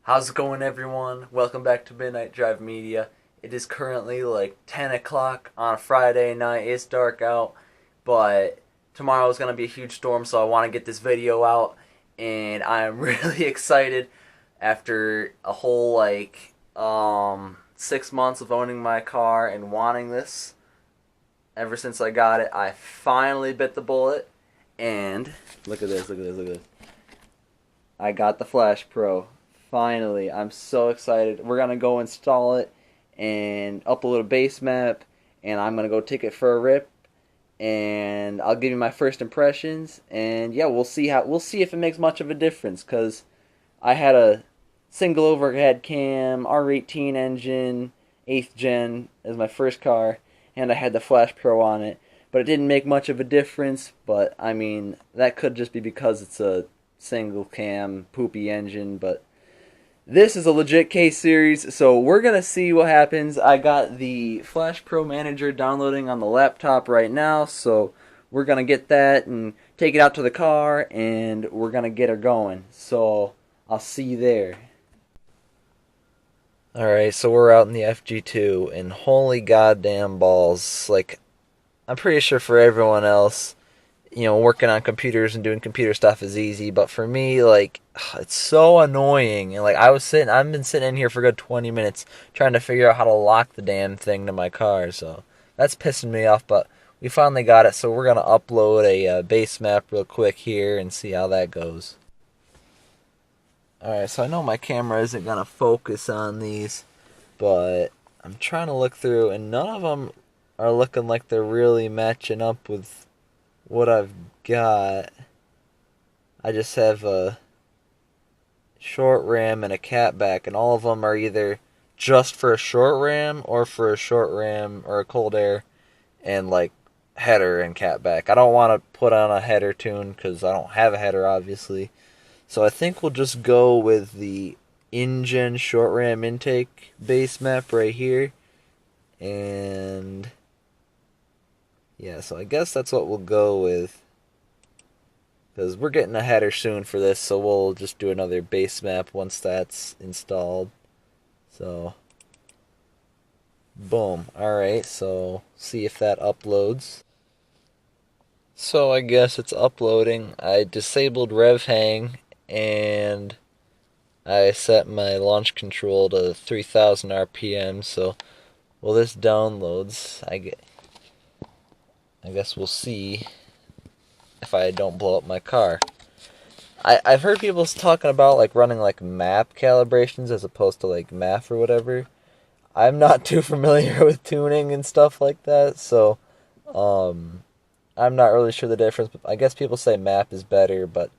How's it going, everyone? Welcome back to Midnight Drive Media. It is currently like 10 o'clock on a Friday night. It's dark out, but tomorrow is going to be a huge storm, so I want to get this video out, and I'm really excited after a whole 6 months of owning my car and wanting this. Ever since I got it, I finally bit the bullet, and look at this, look at this, look at this. I got the Flashpro. Finally, I'm so excited. We're going to go install it and upload a base map, and I'm going to go take it for a rip, and I'll give you my first impressions, and yeah, we'll see if it makes much of a difference, cuz I had a single overhead cam, R18 engine, 8th gen as my first car, and I had the Flashpro on it, but it didn't make much of a difference. But I mean, that could just be because it's a single cam poopy engine, but this is a legit case series, so we're going to see what happens. I got the Flashpro Manager downloading on the laptop right now, so we're going to get that and take it out to the car, and we're going to get her going. So I'll see you there. Alright, so we're out in the FG2, and holy goddamn balls, like, I'm pretty sure for everyone else, working on computers and doing computer stuff is easy, but for me, like, it's so annoying. And like, I've been sitting in here for a good 20 minutes trying to figure out how to lock the damn thing to my car, so that's pissing me off, but we finally got it, so we're gonna upload a base map real quick here and see how that goes. Alright, so I know my camera isn't gonna focus on these, but I'm trying to look through, and none of them are looking like they're really matching up with what I've got. I just have a short ram and a catback, and all of them are either just for a short ram or for a short ram or a cold air and like header and catback. I don't want to put on a header tune because I don't have a header, obviously. So I think we'll just go with the InGen short ram intake base map right here. And yeah, so I guess that's what we'll go with, because we're getting a header soon for this, so we'll just do another base map once that's installed. So, boom. Alright, so see if that uploads. So I guess it's uploading. I disabled rev hang, and I set my launch control to 3000 RPM, so while this downloads, I guess we'll see if I don't blow up my car. I've heard people talking about like running like map calibrations as opposed to like MAF or whatever. I'm not too familiar with tuning and stuff like that, so I'm not really sure the difference. But I guess people say map is better, but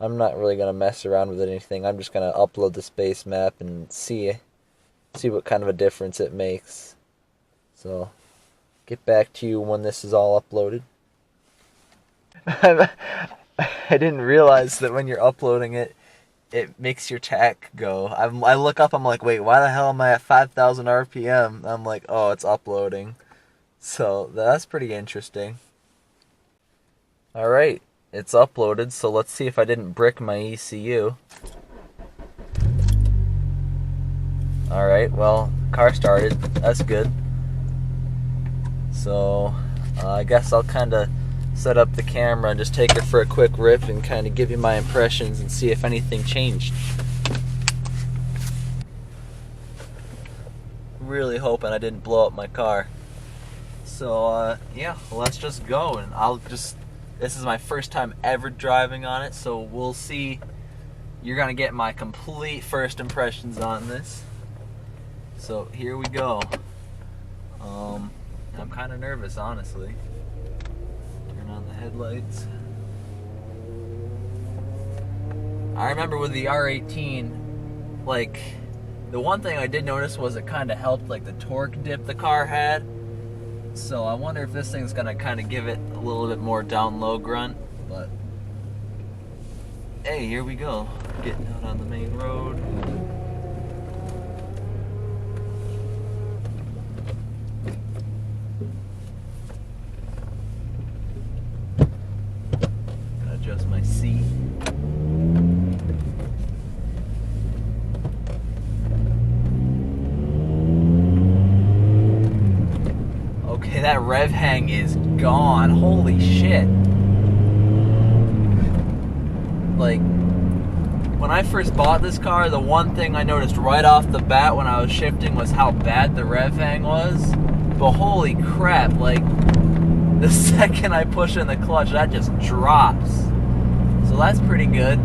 I'm not really gonna mess around with anything. I'm just gonna upload this base map and see what kind of a difference it makes. So get back to you when this is all uploaded. I didn't realize that when you're uploading it, it makes your tack go. I look up, I'm like, wait, why the hell am I at 5,000 RPM? I'm like, oh, it's uploading. So that's pretty interesting. Alright, it's uploaded, so let's see if I didn't brick my ECU. Alright, well, car started. That's good. So, I guess I'll kind of set up the camera and just take it for a quick rip and kind of give you my impressions and see if anything changed. Really hoping I didn't blow up my car. So, yeah, let's just go, and this is my first time ever driving on it, so we'll see. You're gonna get my complete first impressions on this. So, here we go. I'm kind of nervous, honestly. Turn on the headlights. I remember with the R18, like, the one thing I did notice was it kind of helped, like, the torque dip the car had. So I wonder if this thing's gonna kind of give it a little bit more down-low grunt. But, hey, here we go. Getting out on the main road. Adjust my seat. rev hang is gone. Holy shit. Like, when I first bought this car, the one thing I noticed right off the bat when I was shifting was how bad the rev hang was. But holy crap, like, the second I push in the clutch, that just drops. So that's pretty good.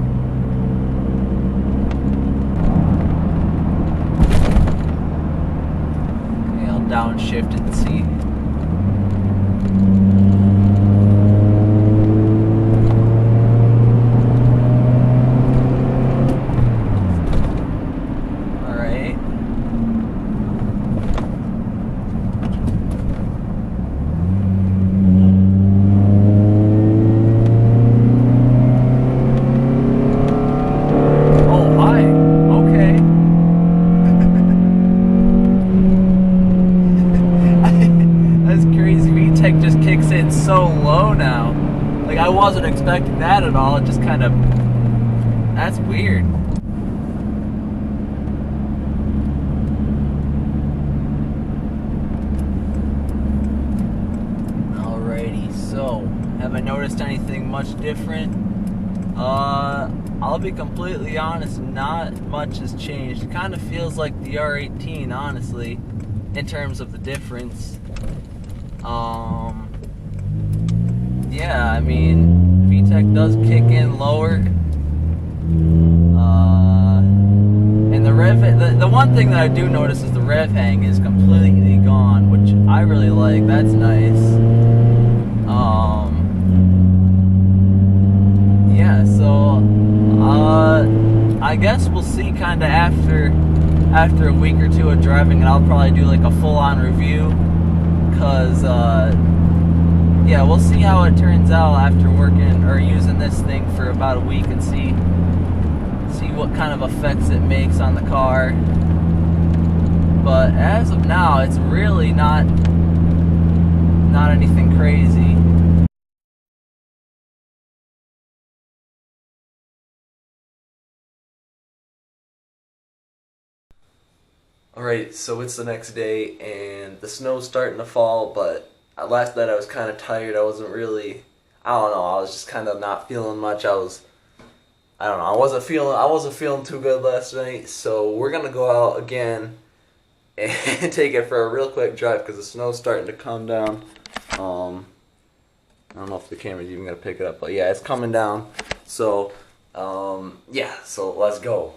Okay, I'll downshift and see. So low now. Like, I wasn't expecting that at all. It just kind of, that's weird. Alrighty, so have I noticed anything much different? I'll be completely honest, not much has changed. It kind of feels like the R18, honestly, in terms of the difference. Yeah, I mean, VTEC does kick in lower. And the rev, the one thing that I do notice is the rev hang is completely gone, which I really like. That's nice. Yeah, so I guess we'll see kind of after a week or two of driving, and I'll probably do like a full-on review, cause yeah, we'll see how it turns out after working or using this thing for about a week and see what kind of effects it makes on the car. But as of now, it's really not anything crazy. Alright, so it's the next day and the snow's starting to fall, but last night I was kind of tired. I wasn't really, I don't know, I was just kind of not feeling much. I don't know, I wasn't feeling too good last night, so we're going to go out again and take it for a real quick drive because the snow's starting to come down. I don't know if the camera's even going to pick it up, but yeah, it's coming down. So, yeah, so let's go.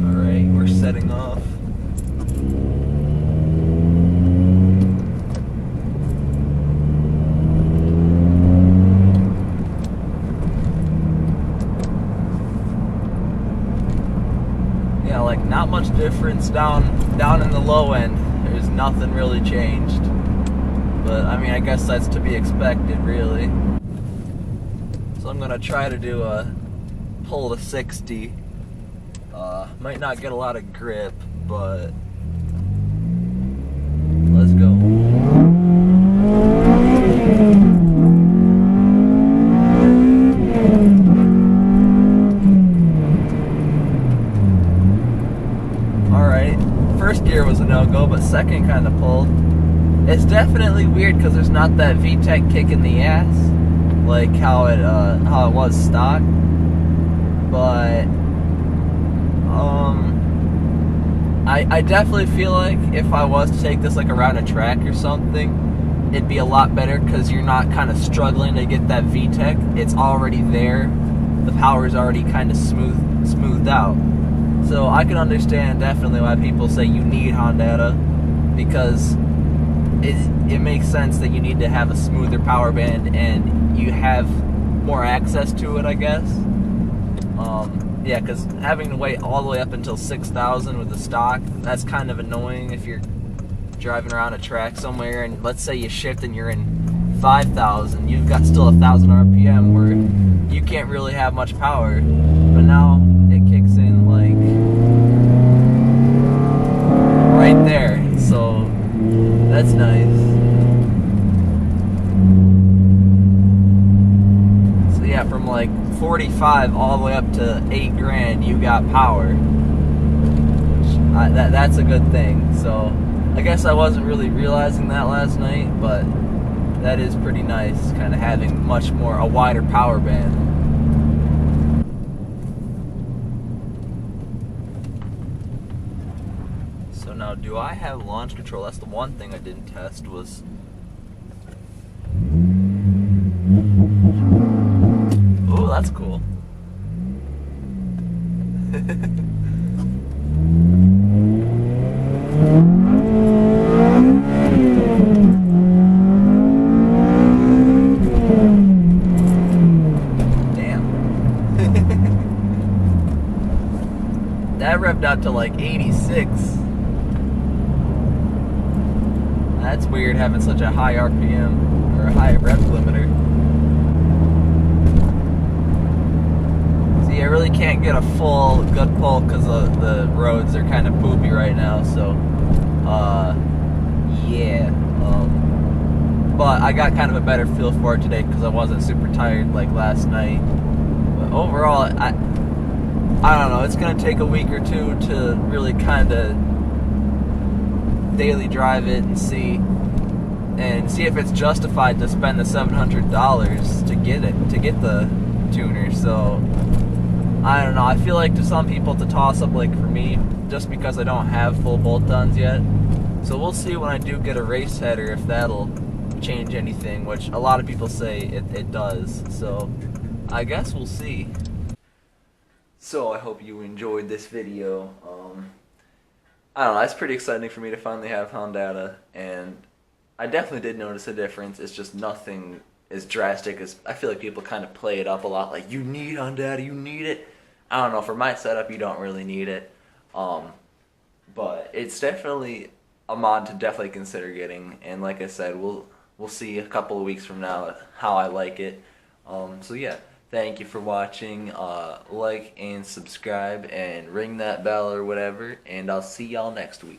Alright, we're setting off. Yeah, like not much difference down in the low end. There's nothing really changed. But I mean, I guess that's to be expected, really. So I'm gonna try to do a pull to 60. Might not get a lot of grip, but let's go. Alright, first gear was a no-go, but second kind of pulled. It's definitely weird because there's not that VTEC kick in the ass, like how it was stock. But I definitely feel like if I was to take this like around a track or something, it'd be a lot better because you're not kind of struggling to get that VTEC. It's already there. The power's already kind of smoothed out. So I can understand definitely why people say you need Hondata, because it makes sense that you need to have a smoother power band and you have more access to it, I guess. Yeah, because having to wait all the way up until 6,000 with the stock, that's kind of annoying if you're driving around a track somewhere and let's say you shift and you're in 5,000, you've got still 1,000 RPM where you can't really have much power. But now it kicks in like right there, so that's nice. So yeah, from like 45 all the way up to 8 grand, you got power, which that's a good thing. So I guess I wasn't really realizing that last night, but that is pretty nice, kind of having a wider power band. So now, do I have launch control? That's the one thing I didn't test was... Ooh, that's cool. That revved out to like 86. That's weird having such a high RPM or a high rev limiter. See, I really can't get a full good pull because the roads are kind of poopy right now. So, yeah. But I got kind of a better feel for it today because I wasn't super tired like last night. But overall, I don't know, it's going to take a week or two to really kind of daily drive it and see if it's justified to spend the $700 to get the tuner. So I don't know, I feel like to some people it's a toss up, like for me, just because I don't have full bolt-ons yet. So we'll see when I do get a race header if that'll change anything, which a lot of people say it does. So I guess we'll see. So I hope you enjoyed this video. I don't know, it's pretty exciting for me to finally have Hondata, and I definitely did notice a difference. It's just nothing as drastic as I feel like people kind of play it up a lot, like you need Hondata, you need it. I don't know, for my setup you don't really need it. But it's definitely a mod to definitely consider getting, and like I said, we'll see a couple of weeks from now how I like it. So yeah. Thank you for watching. Like and subscribe and ring that bell or whatever, and I'll see y'all next week.